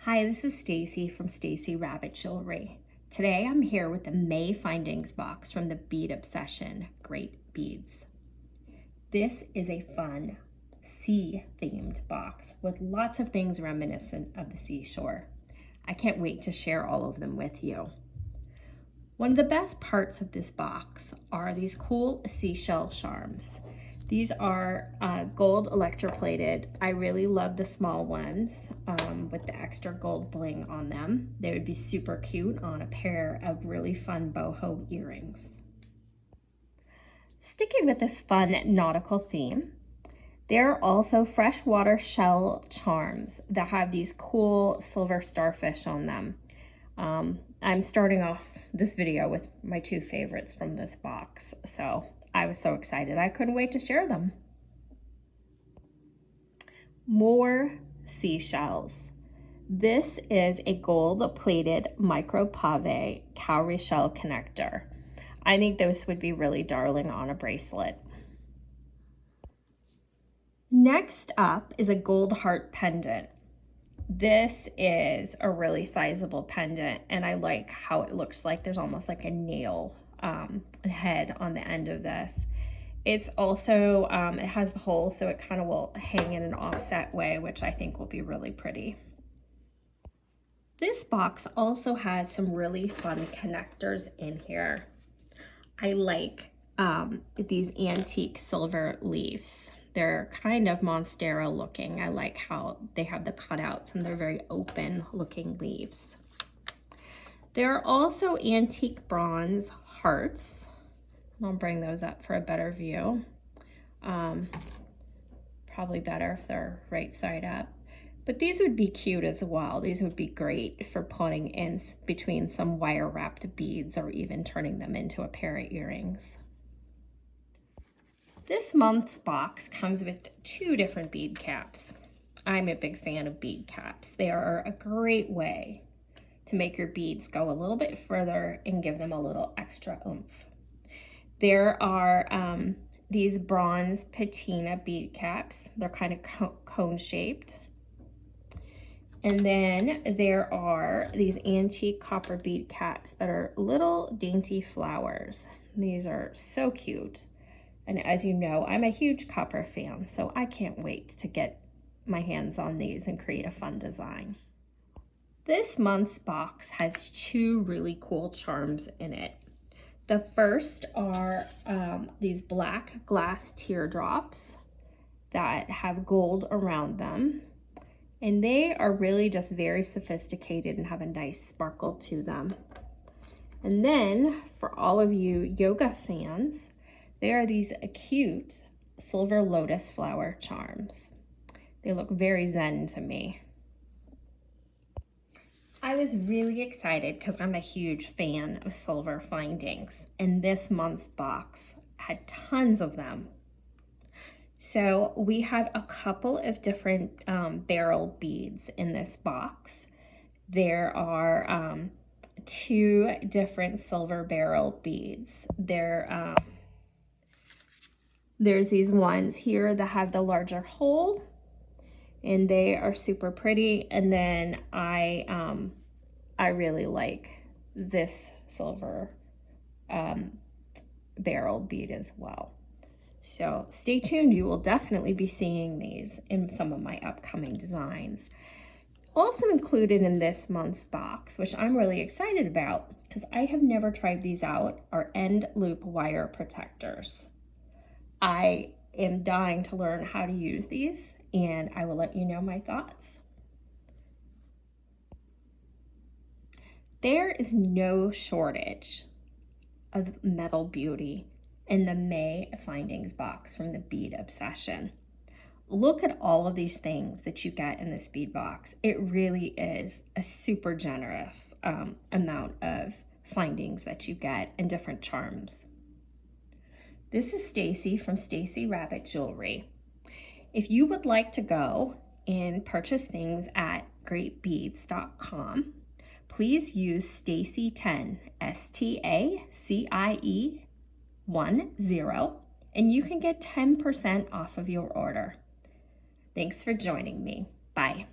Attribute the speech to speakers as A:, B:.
A: Hi, this is Stacy from Stacy Rabbit Jewelry. Today I'm here with the May Findings box from the Bead Obsession Great Beads. This is a fun sea-themed box with lots of things reminiscent of the seashore. I can't wait to share all of them with you. One of the best parts of this box are these cool seashell charms. These are gold electroplated. I really love the small ones with the extra gold bling on them. They would be super cute on a pair of really fun boho earrings. Sticking with this fun nautical theme, there are also freshwater shell charms that have these cool silver starfish on them. I'm starting off this video with my two favorites from this box, so I was so excited. I couldn't wait to share them. More seashells. This is a gold-plated micro pave cowrie shell connector. I think this would be really darling on a bracelet. Next up is a gold heart pendant. This is a really sizable pendant, and I like how it looks like there's almost like a nail head on the end of this. It's also, it has the hole, so it kind of will hang in an offset way, which I think will be really pretty. This box also has some really fun connectors in here. I like these antique silver leaves. They're kind of Monstera looking. I like how they have the cutouts and they're very open looking leaves. There are also antique bronze hearts. I'll bring those up for a better view. Probably better if they're right side up. But these would be cute as well. These would be great for putting in between some wire wrapped beads or even turning them into a pair of earrings. This month's box comes with two different bead caps. I'm a big fan of bead caps. They are a great way to make your beads go a little bit further and give them a little extra oomph. There are these bronze patina bead caps. They're kind of cone shaped. And then there are these antique copper bead caps that are little dainty flowers. These are so cute. And as you know, I'm a huge copper fan, so I can't wait to get my hands on these and create a fun design. This month's box has two really cool charms in it. The first are these black glass teardrops that have gold around them. And they are really just very sophisticated and have a nice sparkle to them. And then for all of you yoga fans, there are these cute silver lotus flower charms. They look very zen to me. I was really excited because I'm a huge fan of silver findings, and this month's box had tons of them. So we have a couple of different beryl beads in this box. There are two different silver beryl beads. There's these ones here that have the larger hole, and they are super pretty. And then I really like this silver beryl bead as well. So stay tuned, you will definitely be seeing these in some of my upcoming designs. Also included in this month's box, which I'm really excited about because I have never tried these out, are end loop wire protectors. I am dying to learn how to use these, and I will let you know my thoughts. There is no shortage of metal beauty in the May Findings box from the Bead Obsession. Look at all of these things that you get in this bead box. It really is a super generous amount of findings that you get and different charms. This is Stacy from Stacy Rabbit Jewelry. If you would like to go and purchase things at GR8BEADS.com, please use Stacy10, STACIE10, and you can get 10% off of your order. Thanks for joining me. Bye.